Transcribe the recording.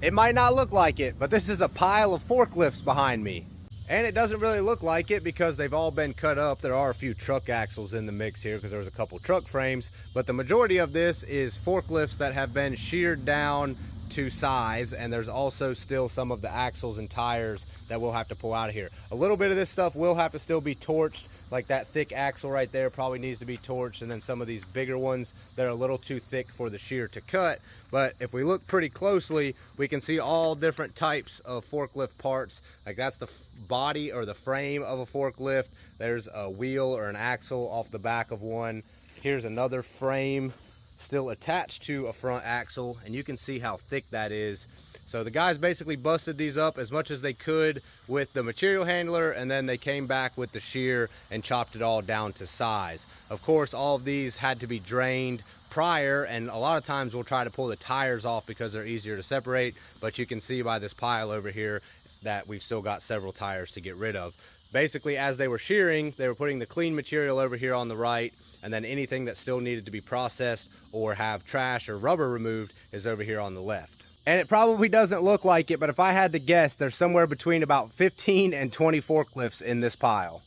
It might not look like it, but this is a pile of forklifts behind me. And it doesn't really look like it because they've all been cut up. There are a few truck axles in the mix here because there's a couple truck frames, but the majority of this is forklifts that have been sheared down to size, and there's also still some of the axles and tires that we'll have to pull out of here. A little bit of this stuff will have to still be torched, like that thick axle right there probably needs to be torched, and then some of these bigger ones that are a little too thick for the shear to cut. But if we look pretty closely, we can see all different types of forklift parts. Like that's the body or the frame of a forklift. There's a wheel or an axle off the back of one. Here's another frame still attached to a front axle, and you can see how thick that is. So the guys basically busted these up as much as they could with the material handler, and then they came back with the shear and chopped it all down to size. Of course, all of these had to be drained prior, and a lot of times we'll try to pull the tires off because they're easier to separate, but you can see by this pile over here that we've still got several tires to get rid of. Basically, as they were shearing, they were putting the clean material over here on the right, and then anything that still needed to be processed or have trash or rubber removed is over here on the left. And it probably doesn't look like it, but if I had to guess, there's somewhere between about 15 and 20 forklifts in this pile.